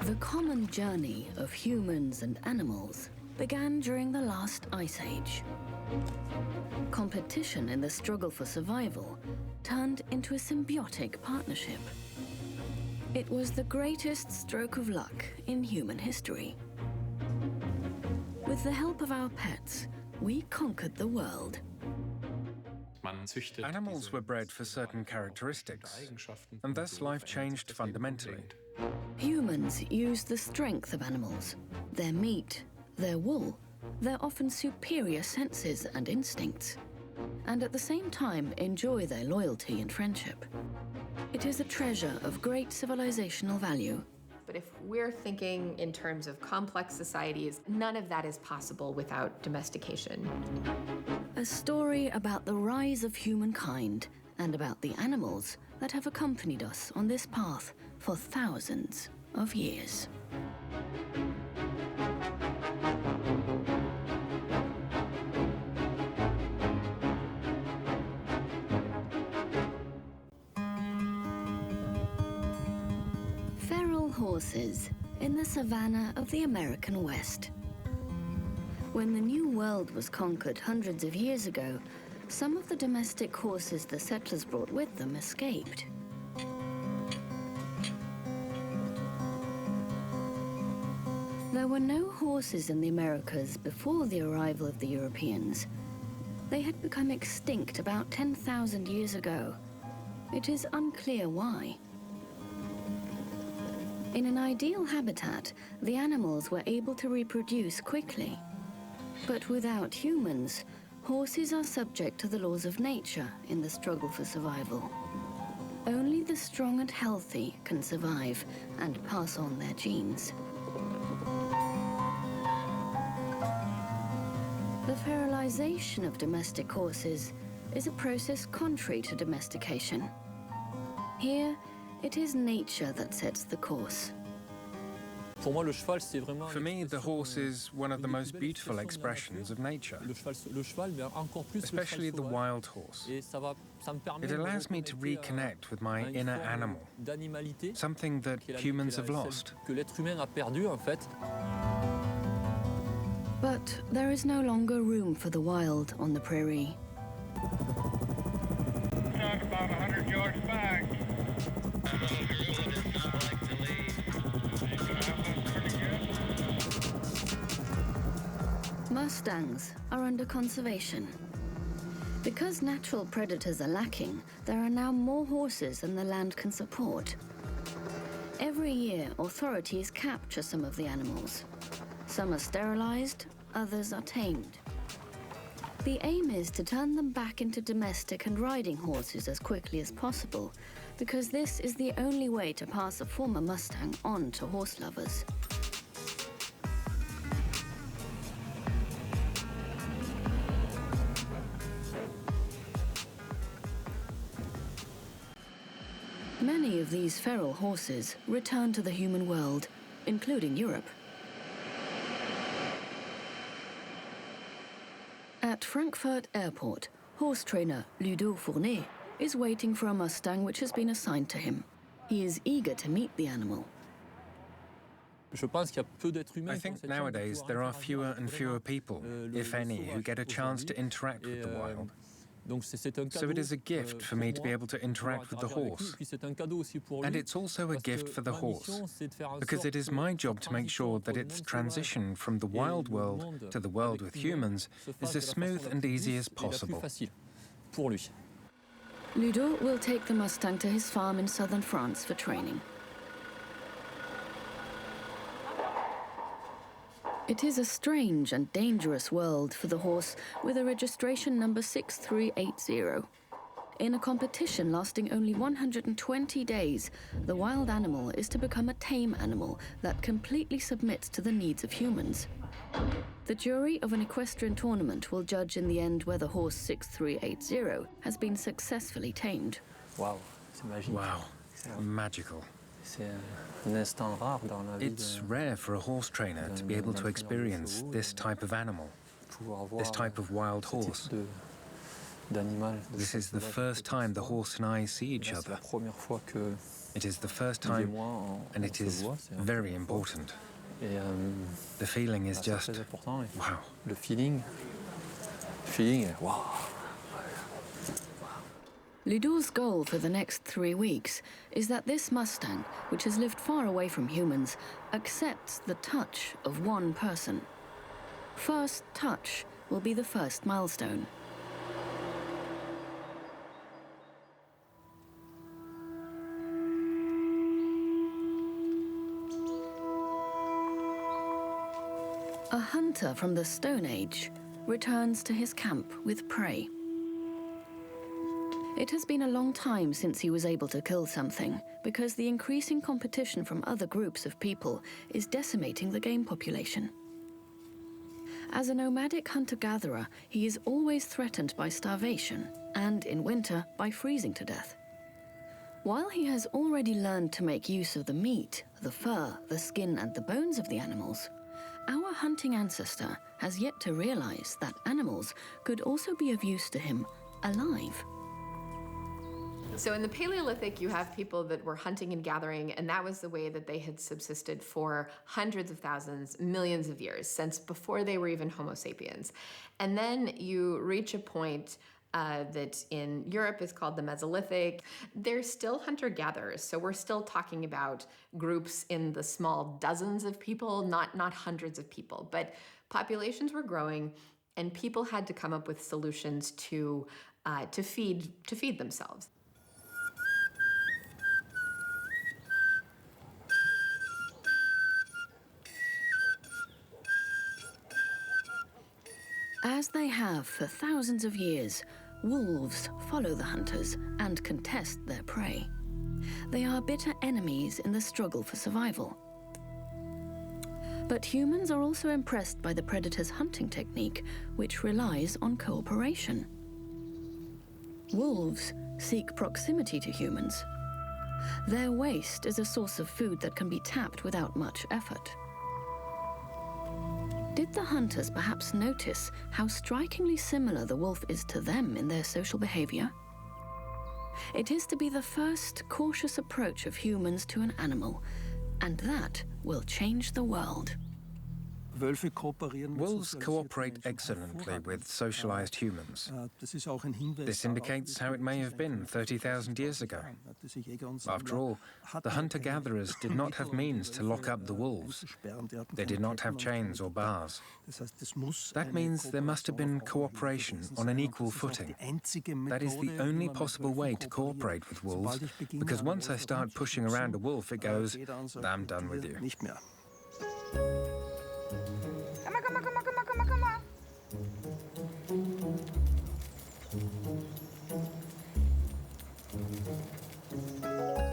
The common journey of humans and animals began during the last ice age. Competition in the struggle for survival turned into a symbiotic partnership. It was the greatest stroke of luck in human history. With the help of our pets, we conquered the world. Animals were bred for certain characteristics, and thus life changed fundamentally. Humans use the strength of animals, their meat, their wool, their often superior senses and instincts, and at the same time enjoy their loyalty and friendship. It is a treasure of great civilizational value. But if we're thinking in terms of complex societies, none of that is possible without domestication. A story about the rise of humankind and about the animals that have accompanied us on this path for thousands of years. Feral horses in the savannah of the American West. When the New World was conquered hundreds of years ago, some of the domestic horses the settlers brought with them escaped. There were no horses in the Americas before the arrival of the Europeans. They had become extinct about 10,000 years ago. It is unclear why. In an ideal habitat, the animals were able to reproduce quickly. But without humans, horses are subject to the laws of nature in the struggle for survival. Only the strong and healthy can survive and pass on their genes. The fertilization of domestic horses is a process contrary to domestication. Here, it is nature that sets the course. For me, the horse is one of the most beautiful expressions of nature, especially the wild horse. It allows me to reconnect with my inner animal, something that humans have lost. But there is no longer room for the wild on the prairie. Talk about 100 yards back. Mustangs are under conservation. Because natural predators are lacking, there are now more horses than the land can support. Every year, authorities capture some of the animals. Some are sterilized, others are tamed. The aim is to turn them back into domestic and riding horses as quickly as possible, because this is the only way to pass a former Mustang on to horse lovers. Many of these feral horses return to the human world, including Europe. At Frankfurt Airport, horse trainer Ludo Fournet is waiting for a Mustang which has been assigned to him. He is eager to meet the animal. I think nowadays there are fewer and fewer people, if any, who get a chance to interact with the wild. So it is a gift for me to be able to interact with the horse. And it's also a gift for the horse, because it is my job to make sure that its transition from the wild world to the world with humans is as smooth and easy as possible. Ludo will take the Mustang to his farm in southern France for training. It is a strange and dangerous world for the horse with a registration number 6380. In a competition lasting only 120 days, the wild animal is to become a tame animal that completely submits to the needs of humans. The jury of an equestrian tournament will judge in the end whether horse 6380 has been successfully tamed. Wow, magical. It's rare for a horse trainer to be able to experience this type of animal, this type of wild horse. This is the first time the horse and I see each other. It is the first time, and it is very important. The feeling is just, wow. Le feeling est wow. Ludo's goal for the next 3 weeks is that this Mustang, which has lived far away from humans, accepts the touch of one person. First touch will be the first milestone. A hunter from the Stone Age returns to his camp with prey. It has been a long time since he was able to kill something, because the increasing competition from other groups of people is decimating the game population. As a nomadic hunter-gatherer, he is always threatened by starvation, and in winter, by freezing to death. While he has already learned to make use of the meat, the fur, the skin, and the bones of the animals, our hunting ancestor has yet to realize that animals could also be of use to him alive. So in the Paleolithic, you have people that were hunting and gathering, and that was the way that they had subsisted for hundreds of thousands, millions of years, since before they were even Homo sapiens. And then you reach a point that in Europe is called the Mesolithic. They're still hunter-gatherers, so we're still talking about groups in the small dozens of people, not hundreds of people. But populations were growing, and people had to come up with solutions to feed themselves. As they have for thousands of years, wolves follow the hunters and contest their prey. They are bitter enemies in the struggle for survival. But humans are also impressed by the predator's hunting technique, which relies on cooperation. Wolves seek proximity to humans. Their waste is a source of food that can be tapped without much effort. Did the hunters perhaps notice how strikingly similar the wolf is to them in their social behavior? It is to be the first cautious approach of humans to an animal, and that will change the world. Wolves cooperate excellently with socialized humans. This indicates how it may have been 30,000 years ago. After all, the hunter-gatherers did not have means to lock up the wolves. They did not have chains or bars. That means there must have been cooperation on an equal footing. That is the only possible way to cooperate with wolves, because once I start pushing around a wolf, it goes, I'm done with you.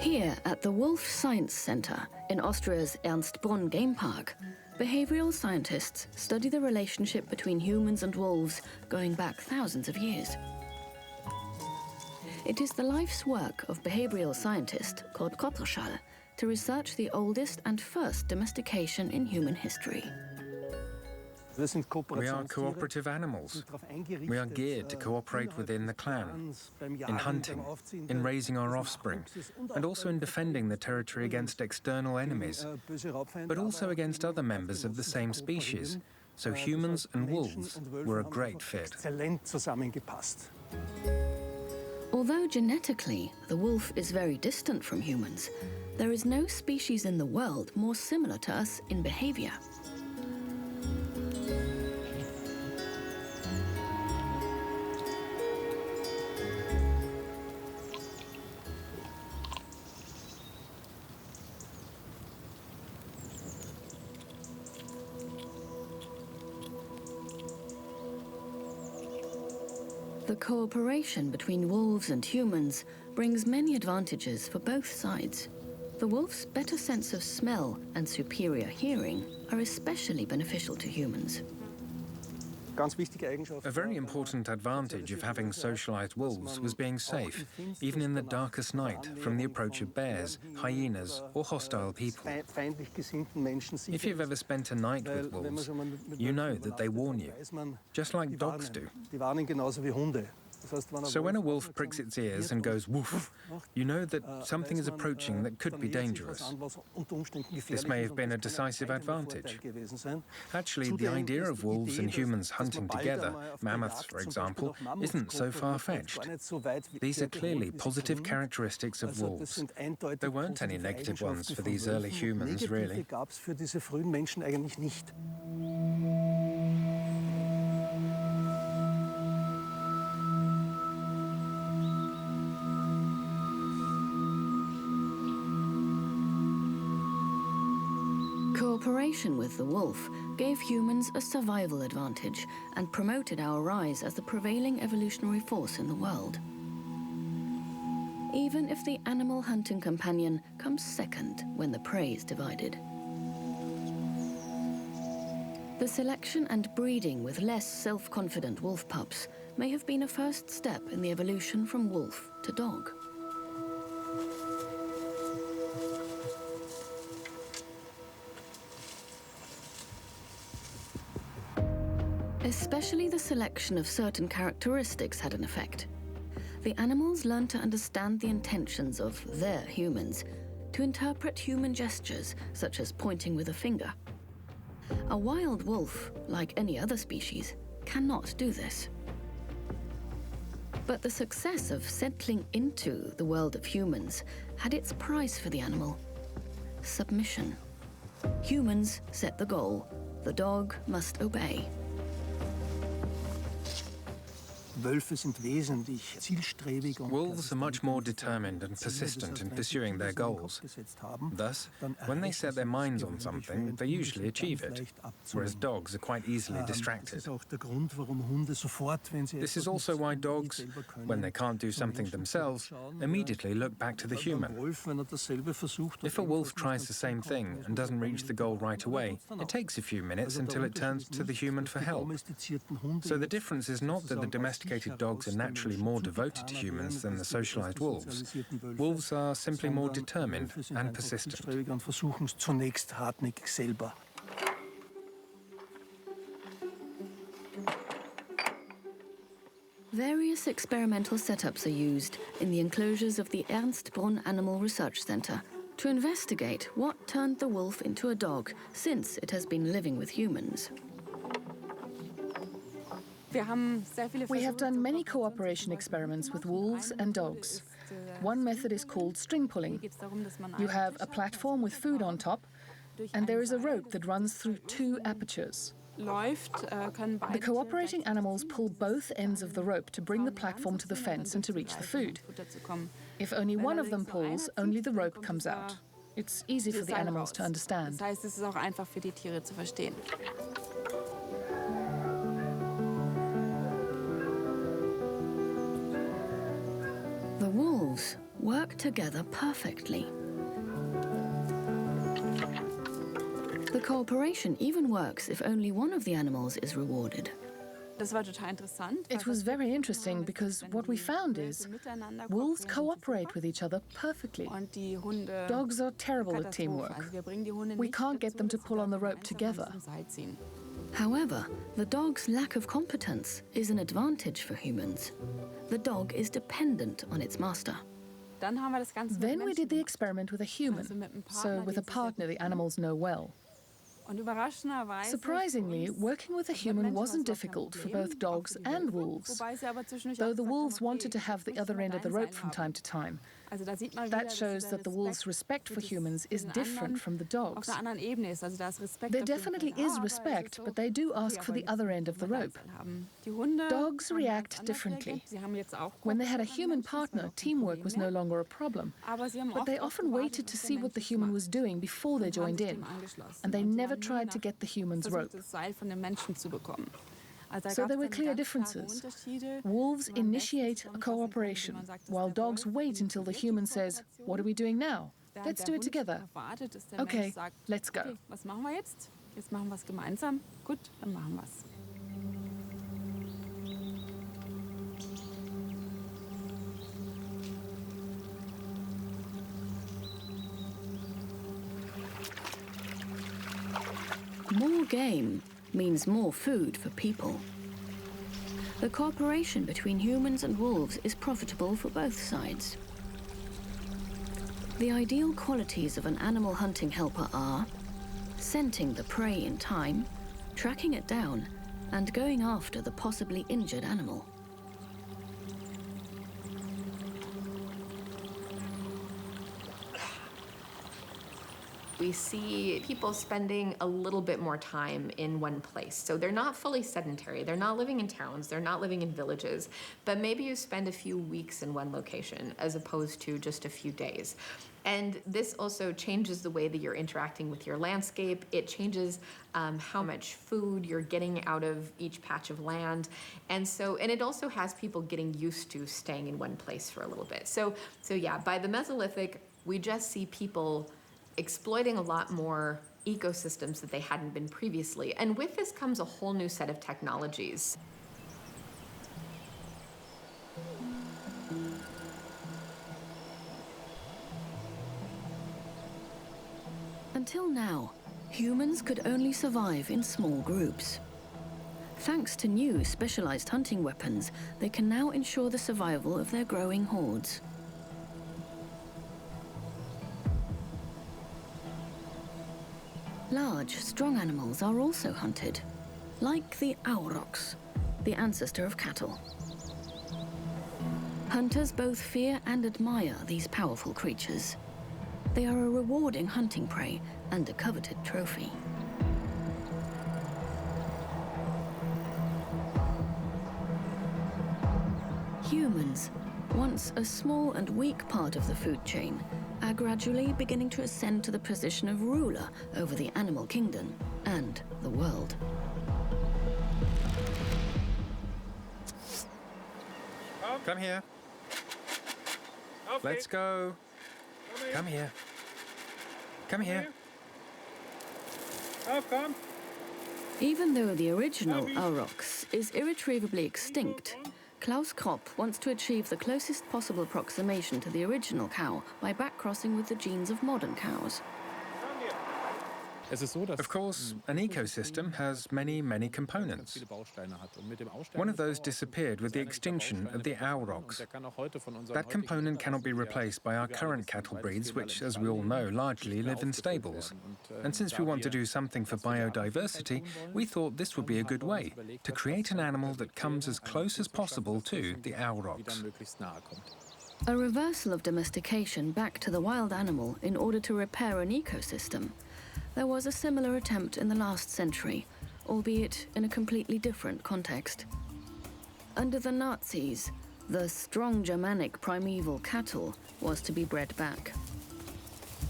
Here at the Wolf Science Center in Austria's Ernstbrunn Game Park, behavioral scientists study the relationship between humans and wolves going back thousands of years. It is the life's work of behavioral scientist Kurt Koppelschall to research the oldest and first domestication in human history. We are cooperative animals. We are geared to cooperate within the clan, in hunting, in raising our offspring, and also in defending the territory against external enemies, but also against other members of the same species. So humans and wolves were a great fit. Although genetically the wolf is very distant from humans, there is no species in the world more similar to us in behavior. The cooperation between wolves and humans brings many advantages for both sides. The wolf's better sense of smell and superior hearing are especially beneficial to humans. A very important advantage of having socialized wolves was being safe, even in the darkest night, from the approach of bears, hyenas, or hostile people. If you've ever spent a night with wolves, you know that they warn you, just like dogs do. So when a wolf pricks its ears and goes woof, you know that something is approaching that could be dangerous. This may have been a decisive advantage. Actually, the idea of wolves and humans hunting together, mammoths for example, isn't so far-fetched. These are clearly positive characteristics of wolves. There weren't any negative ones for these early humans, really. Cooperation with the wolf gave humans a survival advantage and promoted our rise as the prevailing evolutionary force in the world. Even if the animal hunting companion comes second when the prey is divided. The selection and breeding with less self-confident wolf pups may have been a first step in the evolution from wolf to dog. Especially the selection of certain characteristics had an effect. The animals learned to understand the intentions of their humans, to interpret human gestures, such as pointing with a finger. A wild wolf, like any other species, cannot do this. But the success of settling into the world of humans had its price for the animal: submission. Humans set the goal. The dog must obey. Wolves are much more determined and persistent in pursuing their goals. Thus, when they set their minds on something, they usually achieve it, whereas dogs are quite easily distracted. This is also why dogs, when they can't do something themselves, immediately look back to the human. If a wolf tries the same thing and doesn't reach the goal right away, it takes a few minutes until it turns to the human for help. So the difference is not that the domesticated dogs are naturally more devoted to humans than the socialized wolves. Wolves are simply more determined and persistent. Various experimental setups are used in the enclosures of the Ernst Brunn Animal Research Center to investigate what turned the wolf into a dog since it has been living with humans. We have done many cooperation experiments with wolves and dogs. One method is called string pulling. You have a platform with food on top, and there is a rope that runs through two apertures. The cooperating animals pull both ends of the rope to bring the platform to the fence and to reach the food. If only one of them pulls, only the rope comes out. It's easy for the animals to understand. The wolves work together perfectly. The cooperation even works if only one of the animals is rewarded. It was very interesting because what we found is wolves cooperate with each other perfectly. Dogs are terrible at teamwork. We can't get them to pull on the rope together. However, the dog's lack of competence is an advantage for humans. The dog is dependent on its master. Then we did the experiment with a human, so with a partner the animals know well. Surprisingly, working with a human wasn't difficult for both dogs and wolves, though the wolves wanted to have the other end of the rope from time to time. That shows that the wolves' respect for humans is different from the dogs. There definitely is respect, but they do ask for the other end of the rope. Dogs react differently. When they had a human partner, teamwork was no longer a problem, but they often waited to see what the human was doing before they joined in, and they never tried to get the human's rope. So there were clear differences. Wolves initiate a cooperation, while dogs wait until the human says, "What are we doing now? Let's do it together." Okay, let's go. More game means more food for people. The cooperation between humans and wolves is profitable for both sides. The ideal qualities of an animal hunting helper are scenting the prey in time, tracking it down, and going after the possibly injured animal. We see people spending a little bit more time in one place. So they're not fully sedentary. They're not living in towns. They're not living in villages. But maybe you spend a few weeks in one location as opposed to just a few days. And this also changes the way that you're interacting with your landscape. It changes how much food you're getting out of each patch of land. And it also has people getting used to staying in one place for a little bit. So yeah, by the Mesolithic, we just see people exploiting a lot more ecosystems that they hadn't been previously. And with this comes a whole new set of technologies. Until now, humans could only survive in small groups. Thanks to new specialized hunting weapons, they can now ensure the survival of their growing hordes. Large, strong animals are also hunted, like the aurochs, the ancestor of cattle. Hunters both fear and admire these powerful creatures. They are a rewarding hunting prey and a coveted trophy. Humans, once a small and weak part of the food chain, are gradually beginning to ascend to the position of ruler over the animal kingdom and the world. Come here. Okay. Let's go. Come here. Come here. Oh, come. Even though the original aurochs is irretrievably extinct, Klaus Kropp wants to achieve the closest possible approximation to the original cow by backcrossing with the genes of modern cows. Of course, an ecosystem has many, many components. One of those disappeared with the extinction of the aurochs. That component cannot be replaced by our current cattle breeds, which, as we all know, largely live in stables. And since we want to do something for biodiversity, we thought this would be a good way, to create an animal that comes as close as possible to the aurochs. A reversal of domestication back to the wild animal in order to repair an ecosystem. There was a similar attempt in the last century, albeit in a completely different context. Under the Nazis, the strong Germanic primeval cattle was to be bred back.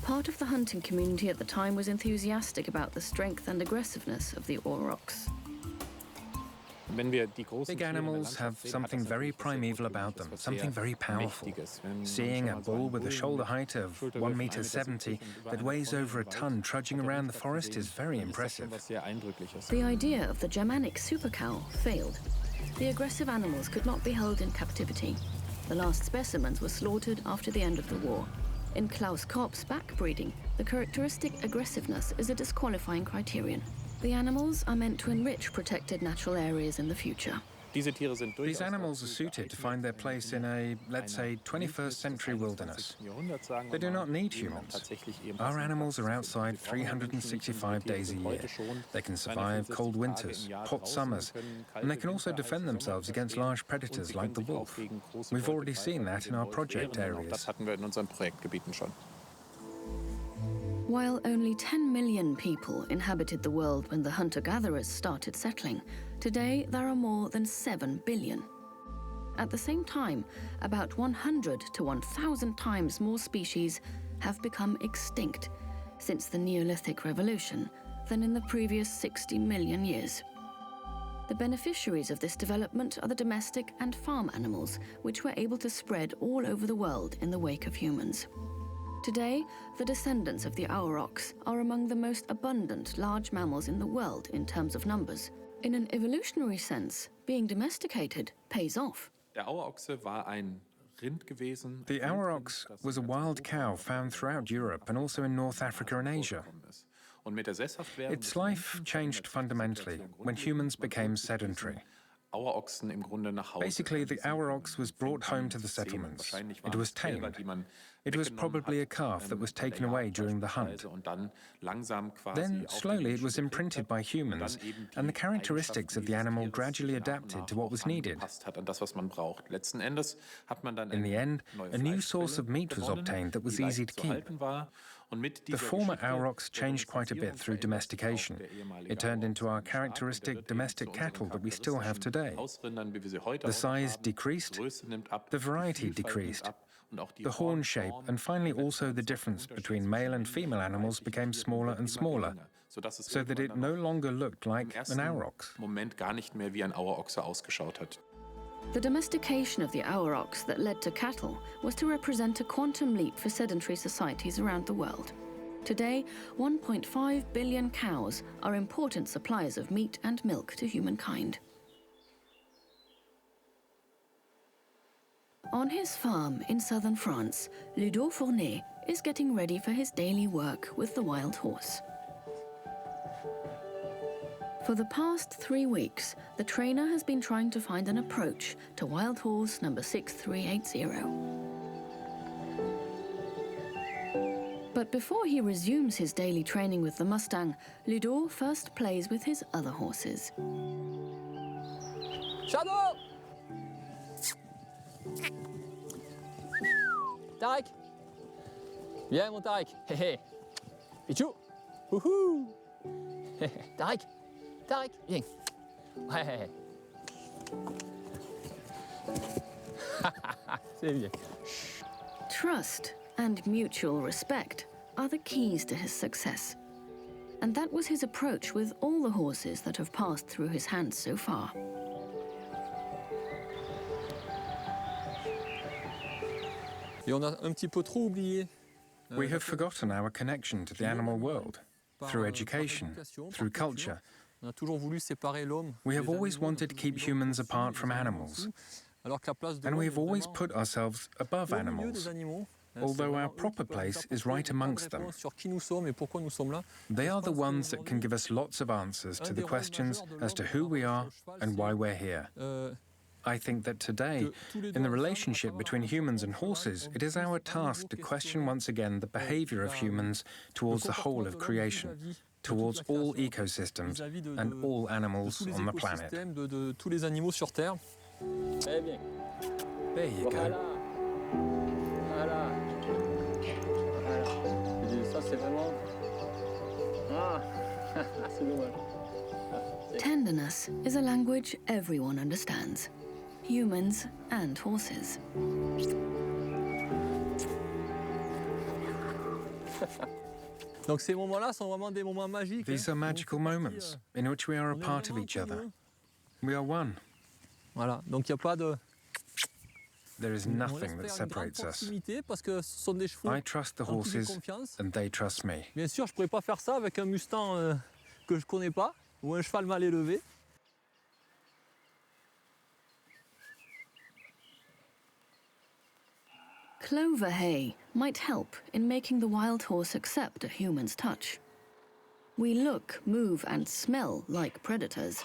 Part of the hunting community at the time was enthusiastic about the strength and aggressiveness of the aurochs. Big animals have something very primeval about them, something very powerful. Seeing a bull with a shoulder height of 1.70 meters that weighs over a ton trudging around the forest is very impressive. The idea of the Germanic super cow failed. The aggressive animals could not be held in captivity. The last specimens were slaughtered after the end of the war. In Klaus Kropp's backbreeding, the characteristic aggressiveness is a disqualifying criterion. The animals are meant to enrich protected natural areas in the future. These animals are suited to find their place in a, let's say, 21st century wilderness. They do not need humans. Our animals are outside 365 days a year. They can survive cold winters, hot summers, and they can also defend themselves against large predators like the wolf. We've already seen that in our project areas. While only 10 million people inhabited the world when the hunter-gatherers started settling, today there are more than 7 billion. At the same time, about 100 to 1,000 times more species have become extinct since the Neolithic Revolution than in the previous 60 million years. The beneficiaries of this development are the domestic and farm animals, which were able to spread all over the world in the wake of humans. Today, the descendants of the aurochs are among the most abundant large mammals in the world in terms of numbers. In an evolutionary sense, being domesticated pays off. The aurochs was a wild cow found throughout Europe and also in North Africa and Asia. Its life changed fundamentally when humans became sedentary. Basically, the aurochs was brought home to the settlements. It was tamed. It was probably a calf that was taken away during the hunt. Then, slowly, it was imprinted by humans, and the characteristics of the animal gradually adapted to what was needed. In the end, a new source of meat was obtained that was easy to keep. The former aurochs changed quite a bit through domestication. It turned into our characteristic domestic cattle that we still have today. The size decreased, the variety decreased, the horn shape, and finally also the difference between male and female animals became smaller and smaller, so that it no longer looked like an aurochs. The domestication of the aurochs that led to cattle was to represent a quantum leap for sedentary societies around the world. Today, 1.5 billion cows are important suppliers of meat and milk to humankind. On his farm in southern France, Ludo Fournet is getting ready for his daily work with the wild horse. For the past 3 weeks, the trainer has been trying to find an approach to wild horse number 6380. But before he resumes his daily training with the mustang, Ludo first plays with his other horses. Shadow! Tarek! Viens, mon Tarek! Hé hé! Pichou! Wouhou! Tarek! Tarek, viens! Ouais! C'est bien. Trust and mutual respect are the keys to his success. And that was his approach with all the horses that have passed through his hands so far. Et on a un petit peu trop oublié. We have forgotten our connection to the animal world, through education, through culture. On a toujours voulu séparer l'homme. We have always wanted to keep humans apart from animals, and we have always put ourselves above animals, although our proper place is right amongst them. They are the ones that can give us lots of answers to the questions as to who we are and why we're here. I think that today, in the relationship between humans and horses, it is our task to question once again the behavior of humans towards the whole of creation, towards all ecosystems and all animals on the planet. There you go. Tenderness is a language everyone understands, humans and horses. These are magical moments in which we are a part of each other. We are one. There is nothing that separates us. I trust the horses and they trust me. Bien sûr, je pourrais pas faire ça avec un mustang que je connais pas ou un cheval mal élevé. Clover hay might help in making the wild horse accept a human's touch. We look, move, and smell like predators.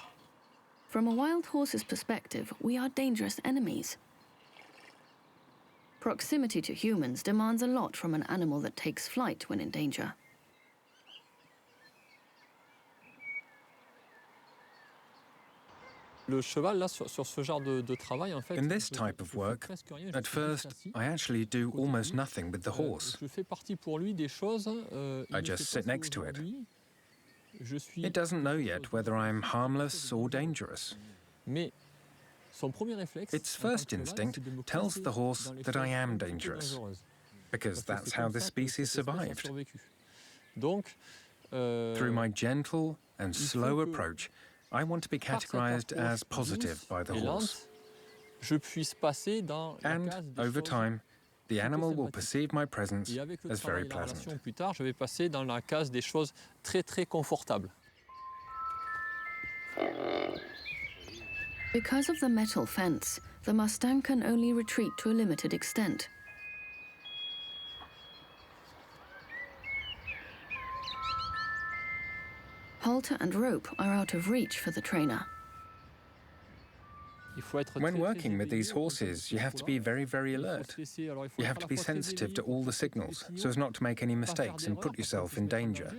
From a wild horse's perspective, we are dangerous enemies. Proximity to humans demands a lot from an animal that takes flight when in danger. Le cheval, là, sur ce genre de travail, en fait, In this type of work, at first, I actually do almost nothing with the horse. Je fais partie pour lui des choses. I just sit next to it. It doesn't know yet whether I'm harmless or dangerous. Mais son premier réflexe, Its first instinct tells the horse that I am dangerous, because that's how this species survived. Donc, Through my gentle and slow approach, I want to be categorized as positive by the horse. And over time, the animal will perceive my presence as very pleasant. Plus tard, je vais passer dans la case des choses très très confortables. Because of the metal fence, the Mustang can only retreat to a limited extent. Halter and rope are out of reach for the trainer. When working with these horses, you have to be very, very alert. You have to be sensitive to all the signals, so as not to make any mistakes and put yourself in danger.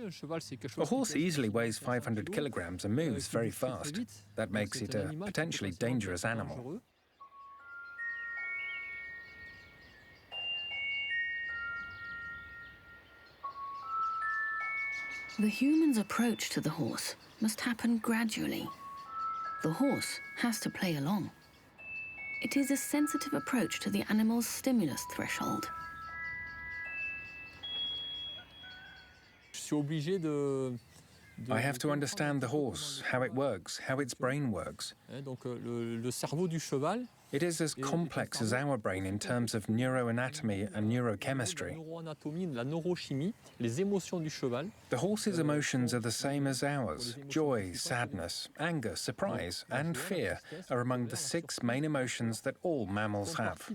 A horse easily weighs 500 kilograms and moves very fast. That makes it a potentially dangerous animal. The human's approach to the horse must happen gradually. The horse has to play along. It is a sensitive approach to the animal's stimulus threshold. I have to understand the horse, how it works, how its brain works. It is as complex as our brain in terms of neuroanatomy and neurochemistry. The horse's emotions are the same as ours. Joy, sadness, anger, surprise, and fear are among the 6 main emotions that all mammals have.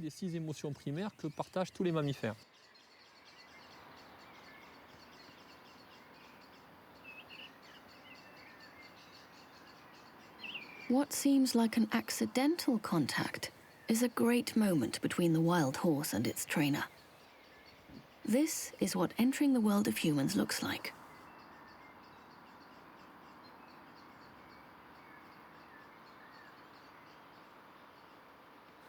What seems like an accidental contact is a great moment between the wild horse and its trainer. This is what entering the world of humans looks like.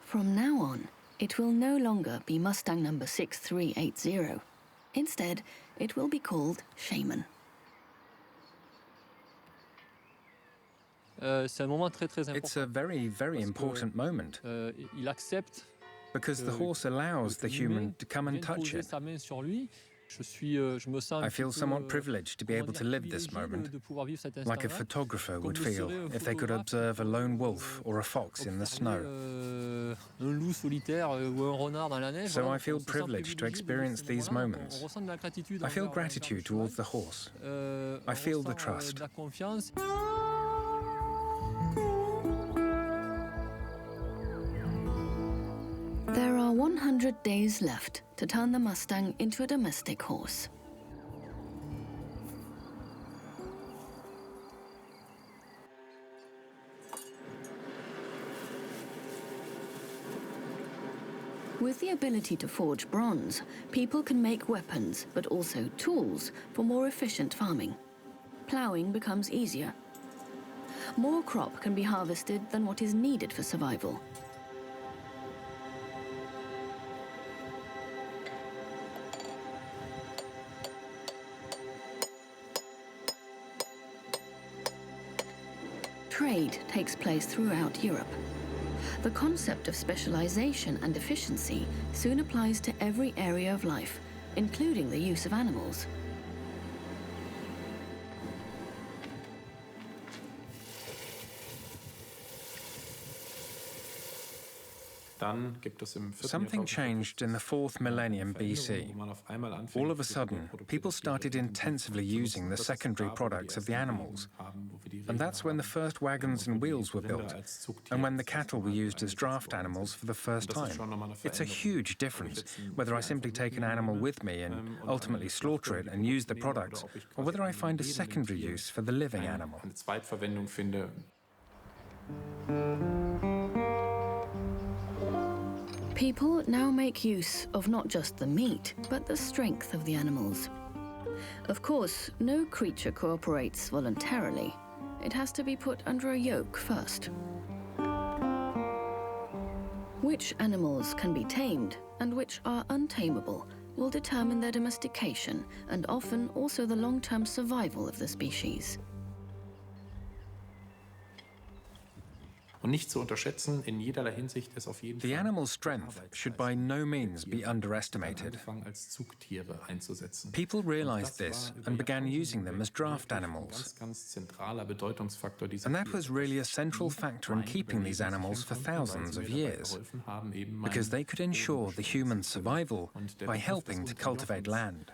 From now on, it will no longer be Mustang number 6380. Instead, it will be called Shaman. It's a very, very important moment because the horse allows the human to come and touch it. I feel somewhat privileged to be able to live this moment, like a photographer would feel if they could observe a lone wolf or a fox in the snow. So I feel privileged to experience these moments. I feel gratitude towards the horse. I feel the trust. There are 100 days left to turn the Mustang into a domestic horse. With the ability to forge bronze, people can make weapons, but also tools for more efficient farming. Ploughing becomes easier. More crop can be harvested than what is needed for survival. Trade takes place throughout Europe. The concept of specialization and efficiency soon applies to every area of life, including the use of animals. Something changed in the 4th millennium BC. All of a sudden, people started intensively using the secondary products of the animals. And that's when the first wagons and wheels were built, and when the cattle were used as draft animals for the first time. It's a huge difference, whether I simply take an animal with me and ultimately slaughter it and use the products, or whether I find a secondary use for the living animal. People now make use of not just the meat, but the strength of the animals. Of course, no creature cooperates voluntarily. It has to be put under a yoke first. Which animals can be tamed and which are untamable will determine their domestication and often also the long-term survival of the species. The animal's strength should by no means be underestimated. People realized this and began using them as draft animals. And that was really a central factor in keeping these animals for thousands of years, because they could ensure the human survival by helping to cultivate land.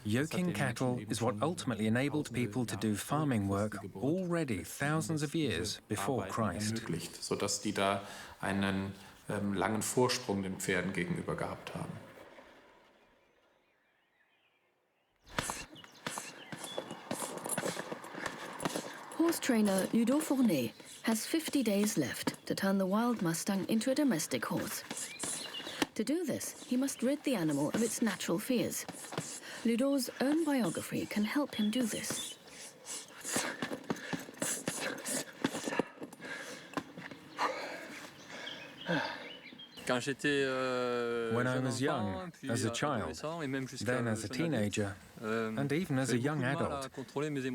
Yoking cattle is what ultimately enabled people to do farming work already thousands of years before Christ. Sodass die da einen langen Vorsprung den Pferden gegenüber gehabt haben. horse trainer Ludo Fournet has 50 days left to turn the wild mustang into a domestic horse. To do this, he must rid the animal of its natural fears. Ludo's own biography can help him do this. When I was young, as a child, then as a teenager, and even as a young adult,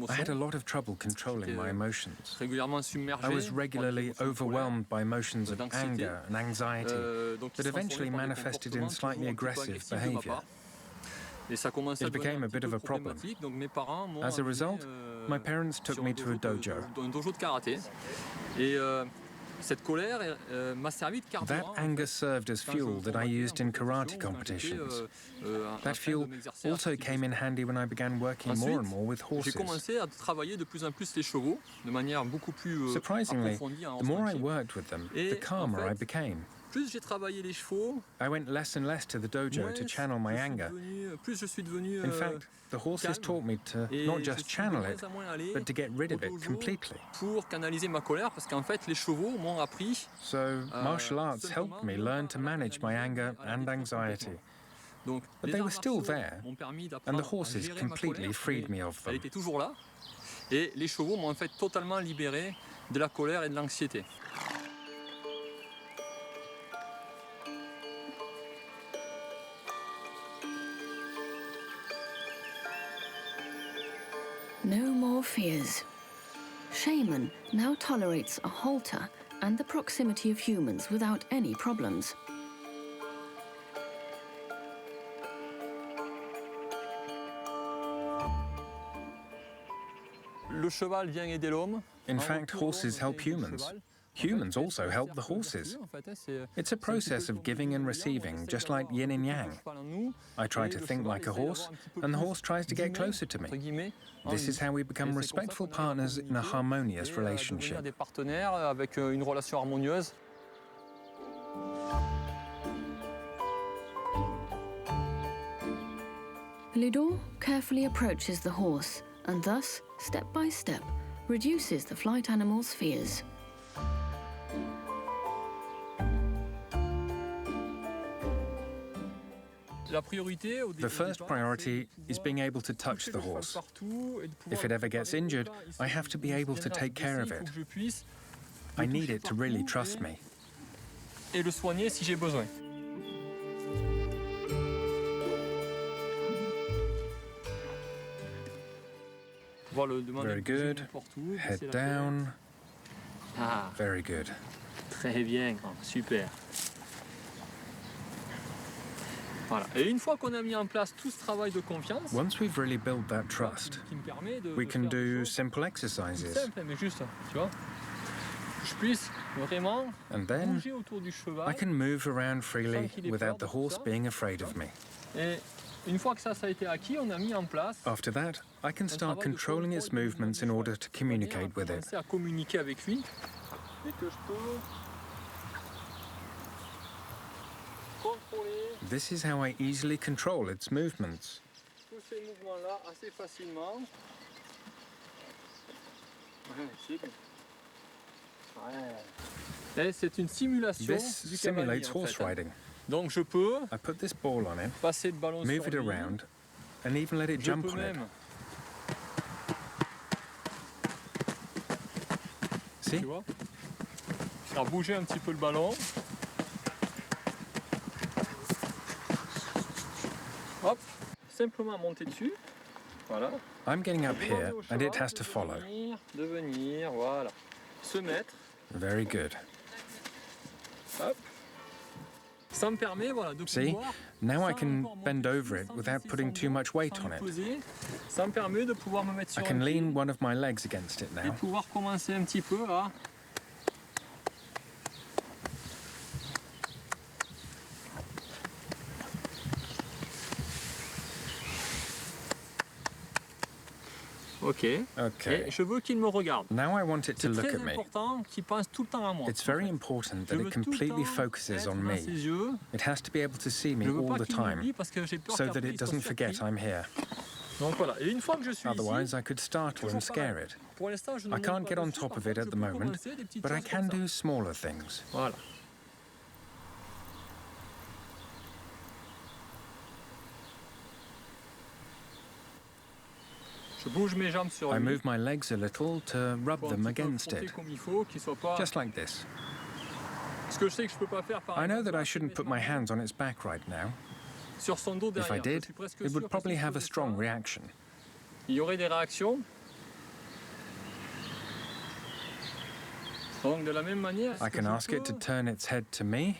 I had a lot of trouble controlling my emotions. I was regularly overwhelmed by emotions of anger and anxiety that eventually manifested in slightly aggressive behavior. It became a bit of a problem. As a result, my parents took me to a dojo. That anger served as fuel that I used in karate competitions. That fuel also came in handy when I began working more and more with horses. Surprisingly, the more I worked with them, the calmer I became. I went less and less to the dojo to channel my anger. In fact, the horses taught me to not just channel it, but to get rid of it completely. So, martial arts helped me learn to manage my anger and anxiety. But they were still there, and the horses completely freed me of them. Et les chevaux m'ont en fait totalement libéré de la colère et de l'anxiété. No more fears. Shaman now tolerates a halter and the proximity of humans without any problems. In fact, horses help humans. Humans also help the horses. It's a process of giving and receiving, just like yin and yang. I try to think like a horse, and the horse tries to get closer to me. This is how we become respectful partners in a harmonious relationship. Ludo carefully approaches the horse and thus, step by step, reduces the flight animal's fears. The first priority is being able to touch the horse. If it ever gets injured, I have to be able to take care of it. I need it to really trust me. Very good. Head down. Very good. Très bien, super. Voilà. Et une fois qu'on a mis en place tout ce travail de confiance, once we've really built that trust, we can do simple exercises. Simple, mais juste, tu vois, je puisse vraiment bouger autour du cheval. I can move around freely without the horse being afraid of me. Et une fois que ça a été acquis, on a mis en place. After that, I can start controlling its movements in order to communicate with it. À communiquer avec lui et que je peux This is how I easily control its movements. Tous ces mouvements-là assez facilement. Et c'est une simulation This simulates horse riding. Donc je peux I put this ball on it, passer le ballon move it around, and even let it jump on it. See? Tu vois? Faire bouger un petit peu le ballon. Hop, simplement monter dessus. Voilà. I'm getting up here, and it has to follow. De venir, voilà. Se mettre. Very good. Hop. Ça me permet, voilà, de See, pouvoir, now I can bend over it without putting too much weight on it. Ça me permet de pouvoir me mettre sur I can lean one of my legs against it et now. pouvoir commencer un petit peu à Okay. Et je veux qu'il me regarde. Now I want it to look at me. C'est très important qu'il pense tout le temps à moi. It's very important that it completely focuses on me. It has to be able to see me all the time, so that it doesn't forget I'm here. Otherwise, I could startle and scare it. I can't get on top of it at the moment, but I can do smaller things. I move my legs a little to rub them against it, just like this. I know that I shouldn't put my hands on its back right now. If I did, it would probably have a strong reaction. I can ask it to turn its head to me,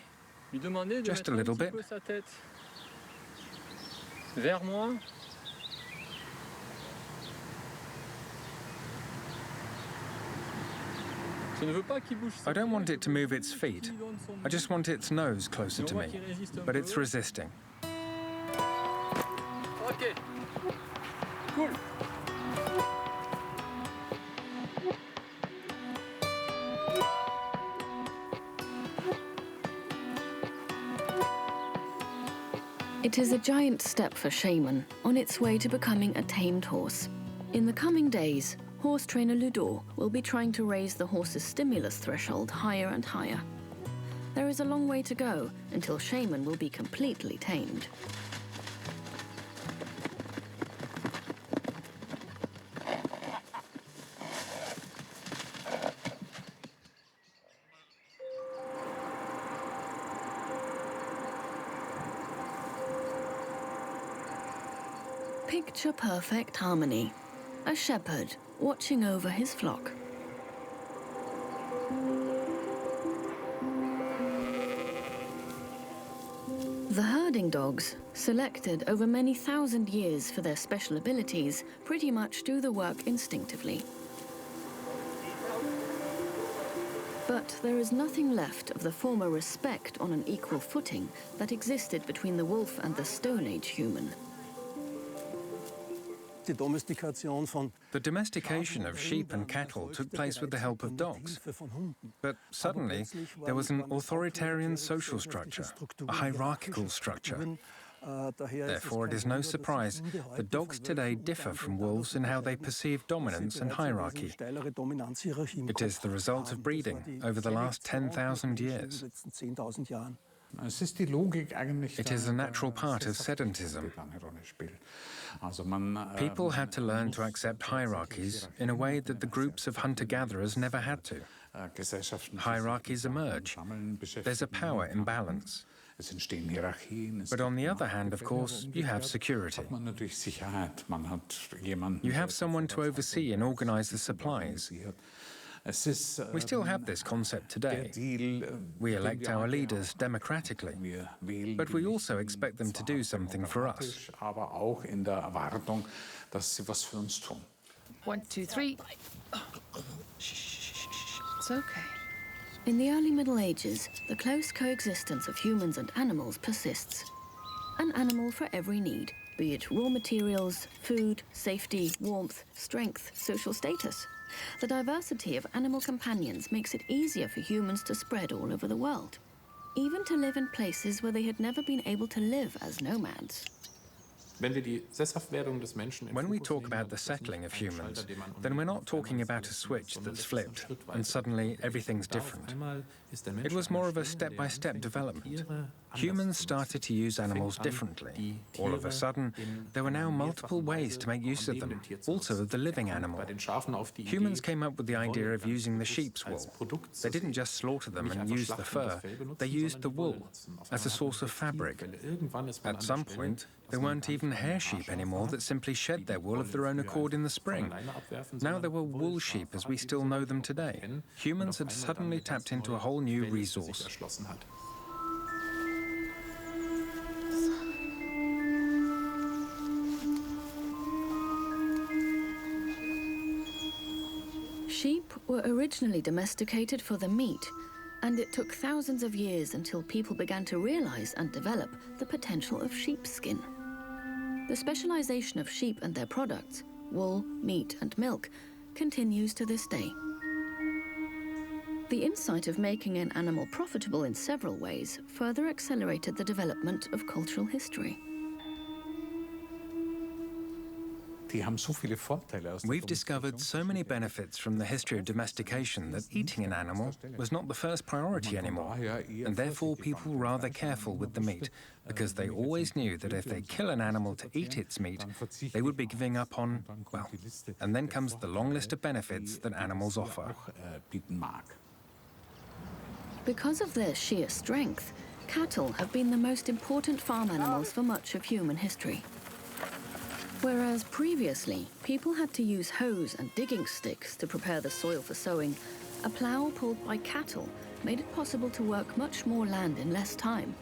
just a little bit. I don't want it to move its feet. I just want its nose closer to me, but it's resisting. Okay. Cool. It is a giant step for Shaman on its way to becoming a tamed horse. In the coming days, horse trainer Ludo will be trying to raise the horse's stimulus threshold higher and higher. There is a long way to go until Shaman will be completely tamed. Picture perfect harmony. A shepherd watching over his flock. The herding dogs, selected over many thousand years for their special abilities, pretty much do the work instinctively. But there is nothing left of the former respect on an equal footing that existed between the wolf and the Stone Age human. The domestication of sheep and cattle took place with the help of dogs. But suddenly, there was an authoritarian social structure, a hierarchical structure. Therefore, it is no surprise that dogs today differ from wolves in how they perceive dominance and hierarchy. It is the result of breeding over the last 10,000 years. It is a natural part of sedentism. People had to learn to accept hierarchies in a way that the groups of hunter-gatherers never had to. Hierarchies emerge. There's a power imbalance. But on the other hand, of course, you have security. You have someone to oversee and organize the supplies. We still have this concept today. We elect our leaders democratically, but we also expect them to do something for us. 1, 2, 3. It's okay. In the early Middle Ages, the close coexistence of humans and animals persists. An animal for every need, be it raw materials, food, safety, warmth, strength, social status. The diversity of animal companions makes it easier for humans to spread all over the world, even to live in places where they had never been able to live as nomads. When we talk about the settling of humans, then we're not talking about a switch that's flipped and suddenly everything's different. It was more of a step-by-step development. Humans started to use animals differently. All of a sudden, there were now multiple ways to make use of them, also of the living animal. Humans came up with the idea of using the sheep's wool. They didn't just slaughter them and use the fur, they used the wool as a source of fabric. At some point, there weren't even hair sheep anymore that simply shed their wool of their own accord in the spring. Now there were wool sheep as we still know them today. Humans had suddenly tapped into a whole new resource. Sheep were originally domesticated for the meat, and it took thousands of years until people began to realize and develop the potential of sheepskin. The specialization of sheep and their products, wool, meat, and milk, continues to this day. The insight of making an animal profitable in several ways further accelerated the development of cultural history. We've discovered so many benefits from the history of domestication that eating an animal was not the first priority anymore, and therefore people were rather careful with the meat, because they always knew that if they kill an animal to eat its meat, they would be giving up on, well, and then comes the long list of benefits that animals offer. Because of their sheer strength, cattle have been the most important farm animals for much of human history. Whereas previously, people had to use hoes and digging sticks to prepare the soil for sowing, a plough pulled by cattle made it possible to work much more land in less time.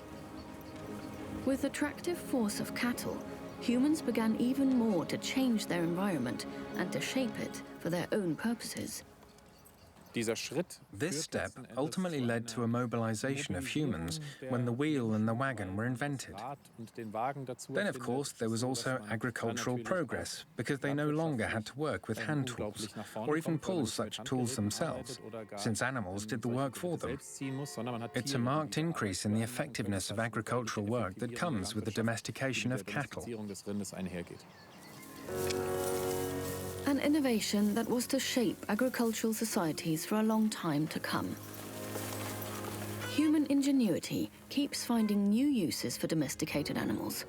With the tractive force of cattle, humans began even more to change their environment and to shape it for their own purposes. This step ultimately led to a mobilization of humans when the wheel and the wagon were invented. Then, of course, there was also agricultural progress, because they no longer had to work with hand tools, or even pull such tools themselves, since animals did the work for them. It's a marked increase in the effectiveness of agricultural work that comes with the domestication of cattle. An innovation that was to shape agricultural societies for a long time to come. Human ingenuity keeps finding new uses for domesticated animals,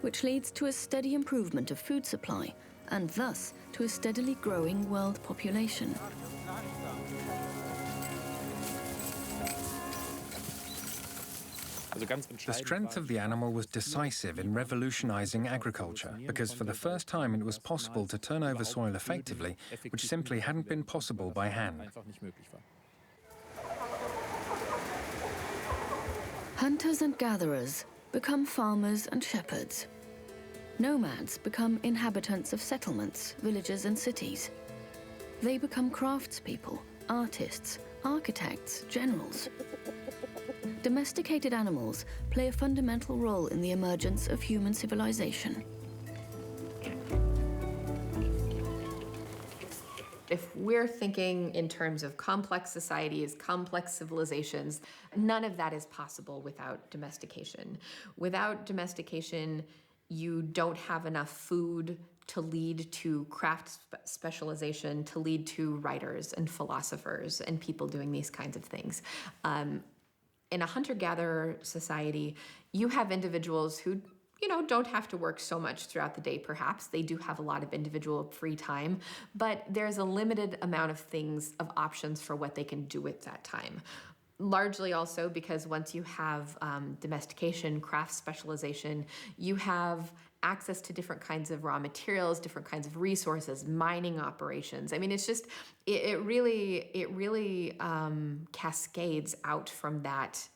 which leads to a steady improvement of food supply, and thus to a steadily growing world population. The strength of the animal was decisive in revolutionizing agriculture, because for the first time it was possible to turn over soil effectively, which simply hadn't been possible by hand. Hunters and gatherers become farmers and shepherds. Nomads become inhabitants of settlements, villages and cities. They become craftspeople, artists, architects, generals. Domesticated animals play a fundamental role in the emergence of human civilization. If we're thinking in terms of complex societies, complex civilizations, none of that is possible without domestication. Without domestication, you don't have enough food to lead to craft specialization, to lead to writers and philosophers and people doing these kinds of things. In a hunter-gatherer society, you have individuals who, don't have to work so much throughout the day, perhaps. They do have a lot of individual free time, but there's a limited amount of things, of options for what they can do with that time. Largely also because once you have domestication, craft specialization, you have access to different kinds of raw materials, different kinds of resources, mining operations. I mean, it's just, it really cascades out from that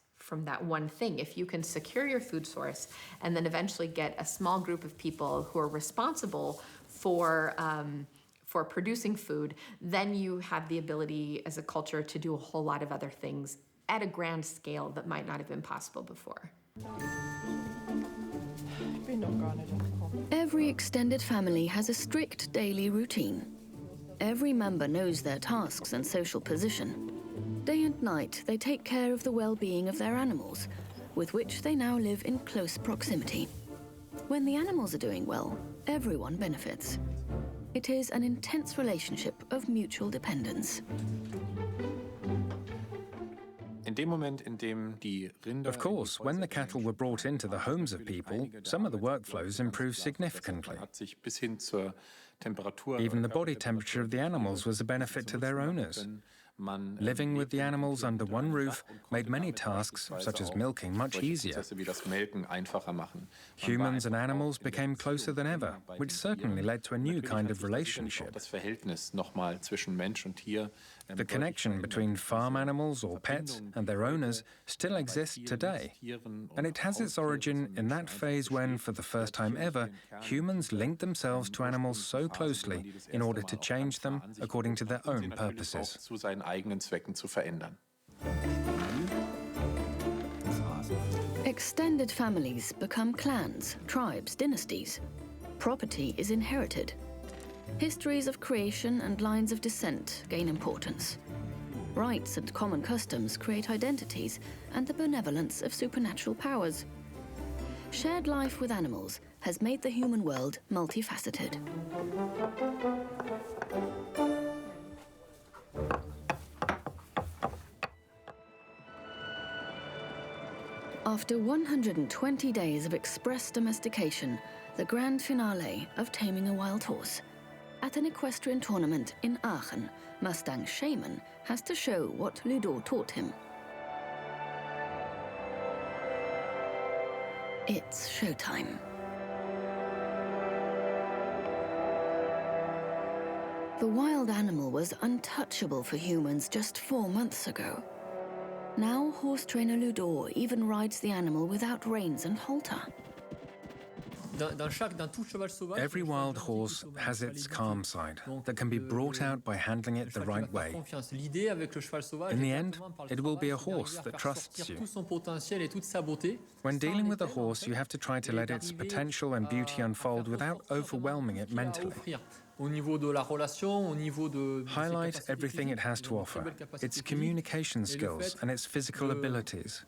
one thing. If you can secure your food source and then eventually get a small group of people who are responsible for producing food, then you have the ability as a culture to do a whole lot of other things at a grand scale that might not have been possible before. Every extended family has a strict daily routine. Every member knows their tasks and social position. Day and night, they take care of the well-being of their animals, with which they now live in close proximity. When the animals are doing well, everyone benefits. It is an intense relationship of mutual dependence. Of course, when the cattle were brought into the homes of people, some of the workflows improved significantly. Even the body temperature of the animals was a benefit to their owners. Living with the animals under one roof made many tasks, such as milking, much easier. Humans and animals became closer than ever, which certainly led to a new kind of relationship. The connection between farm animals or pets and their owners still exists today, and it has its origin in that phase when, for the first time ever, humans linked themselves to animals so closely in order to change them according to their own purposes. Extended families become clans, tribes, dynasties. Property is inherited. Histories of creation and lines of descent gain importance. Rights and common customs create identities and the benevolence of supernatural powers. Shared life with animals has made the human world multifaceted. After 120 days of express domestication, the grand finale of Taming a Wild Horse. At an equestrian tournament in Aachen, Mustang Shaman has to show what Ludo taught him. It's showtime. The wild animal was untouchable for humans just 4 months ago. Now horse trainer Ludo even rides the animal without reins and halter. Every wild horse has its calm side that can be brought out by handling it the right way. In the end, it will be a horse that trusts you. When dealing with a horse, you have to try to let its potential and beauty unfold without overwhelming it mentally. Highlight everything it has to offer, its communication skills and its physical abilities.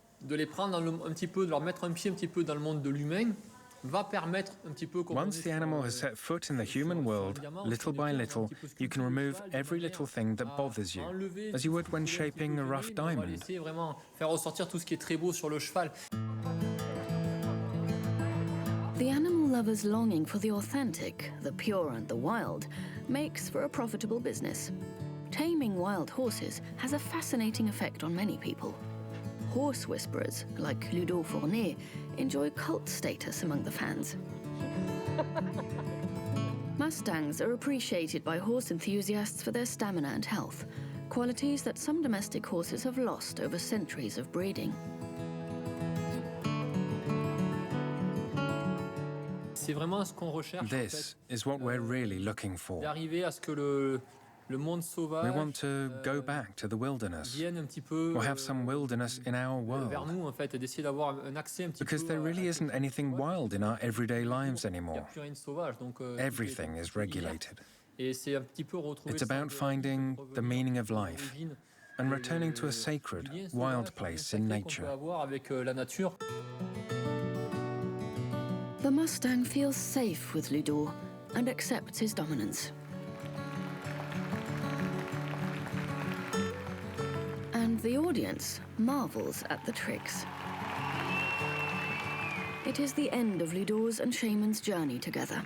Once the animal has set foot in the human world, little by little, you can remove every little thing that bothers you, as you would when shaping a rough diamond. The animal lover's longing for the authentic, the pure and the wild makes for a profitable business. Taming wild horses has a fascinating effect on many people. Horse whisperers, like Ludo Fournet, enjoy cult status among the fans. Mustangs are appreciated by horse enthusiasts for their stamina and health, qualities that some domestic horses have lost over centuries of breeding. This is what we're really looking for. We want to go back to the wilderness, or have some wilderness in our world, because there really isn't anything wild in our everyday lives anymore. Everything is regulated. It's about finding the meaning of life and returning to a sacred, wild place in nature. The Mustang feels safe with Ludo and accepts his dominance. And the audience marvels at the tricks. It is the end of Ludo's and Shaman's journey together.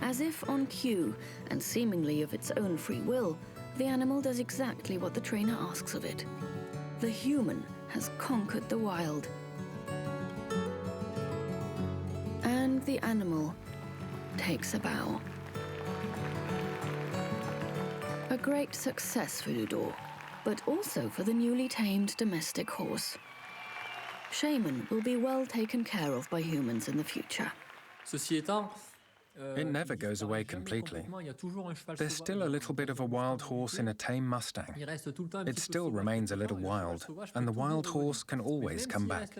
As if on cue, and seemingly of its own free will, the animal does exactly what the trainer asks of it. The human has conquered the wild. And the animal takes a bow. A great success for Ludo, but also for the newly tamed domestic horse. Shaman will be well taken care of by humans in the future. It never goes away completely. There's still a little bit of a wild horse in a tame Mustang. It still remains a little wild, and the wild horse can always come back.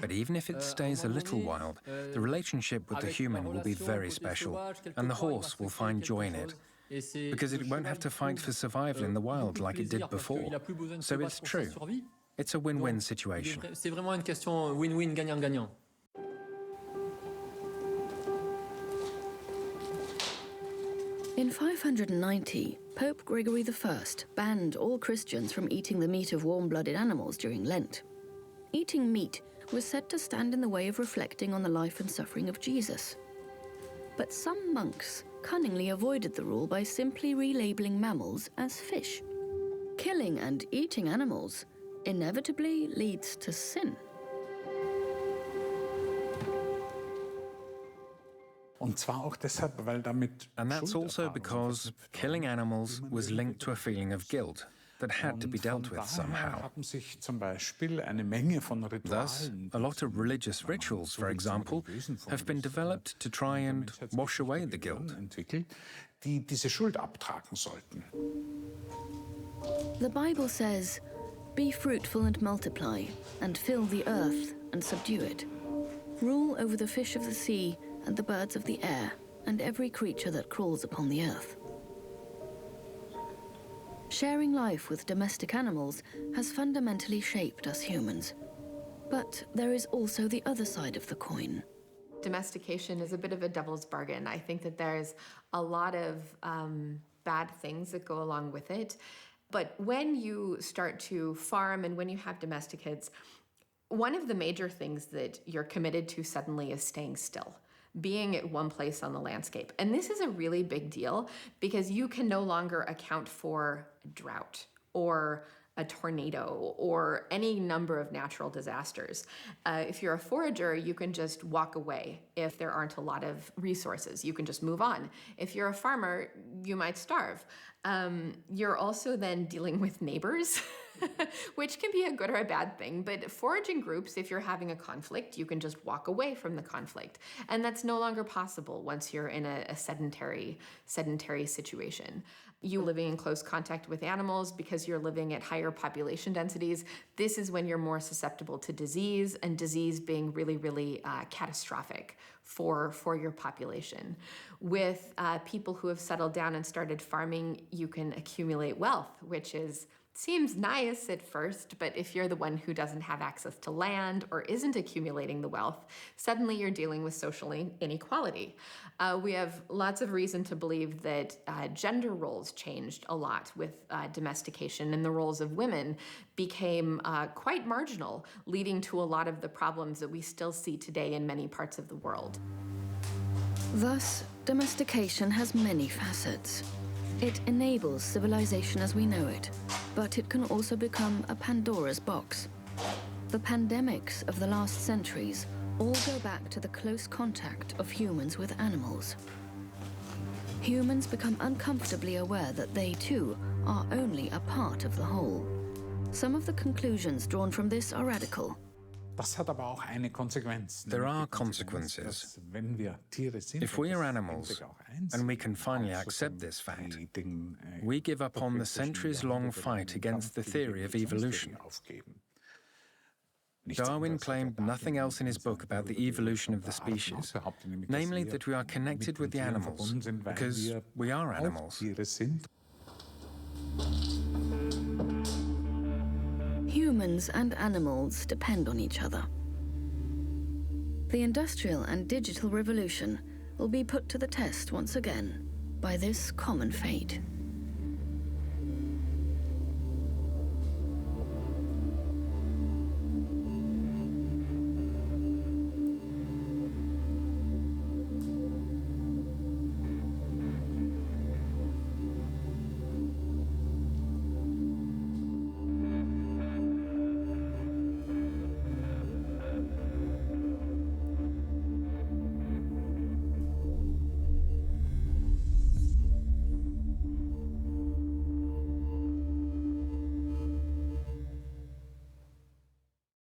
But even if it stays a little wild, the relationship with the human will be very special, and the horse will find joy in it, because it won't have to fight for survival in the wild like it did before. So it's true. It's a win-win situation. C'est vraiment une question win-win, gagnant-gagnant. In 590, Pope Gregory I banned all Christians from eating the meat of warm-blooded animals during Lent. Eating meat was said to stand in the way of reflecting on the life and suffering of Jesus. But some monks cunningly avoided the rule by simply relabeling mammals as fish. Killing and eating animals inevitably leads to sin. And that's also because killing animals was linked to a feeling of guilt that had to be dealt with somehow. Thus, a lot of religious rituals, for example, have been developed to try and wash away the guilt. The Bible says, "Be fruitful and multiply, and fill the earth and subdue it. Rule over the fish of the sea and the birds of the air, and every creature that crawls upon the earth." Sharing life with domestic animals has fundamentally shaped us humans. But there is also the other side of the coin. Domestication is a bit of a devil's bargain. I think that there's a lot of bad things that go along with it. But when you start to farm and when you have domesticates, one of the major things that you're committed to suddenly is staying still, being at one place on the landscape. And this is a really big deal because you can no longer account for drought or a tornado or any number of natural disasters. If you're a forager, you can just walk away. If there aren't a lot of resources, you can just move on. If you're a farmer, you might starve. You're also then dealing with neighbors, which can be a good or a bad thing. But foraging groups, if you're having a conflict, you can just walk away from the conflict. And that's no longer possible once you're in a sedentary situation. You living in close contact with animals because you're living at higher population densities, this is when you're more susceptible to disease, and disease being really, really catastrophic for your population. With people who have settled down and started farming, you can accumulate wealth, which seems nice at first, but if you're the one who doesn't have access to land or isn't accumulating the wealth, suddenly you're dealing with social inequality. We have lots of reason to believe that gender roles changed a lot with domestication, and the roles of women became quite marginal, leading to a lot of the problems that we still see today in many parts of the world. Thus, domestication has many facets. It enables civilization as we know it, but it can also become a Pandora's box. The pandemics of the last centuries all go back to the close contact of humans with animals. Humans become uncomfortably aware that they, too, are only a part of the whole. Some of the conclusions drawn from this are radical. There are consequences. If we are animals, and we can finally accept this fact, we give up on the centuries-long fight against the theory of evolution. Darwin claimed nothing else in his book about the evolution of the species, namely that we are connected with the animals, because we are animals. Humans and animals depend on each other. The Industrial and Digital Revolution will be put to the test once again by this common fate.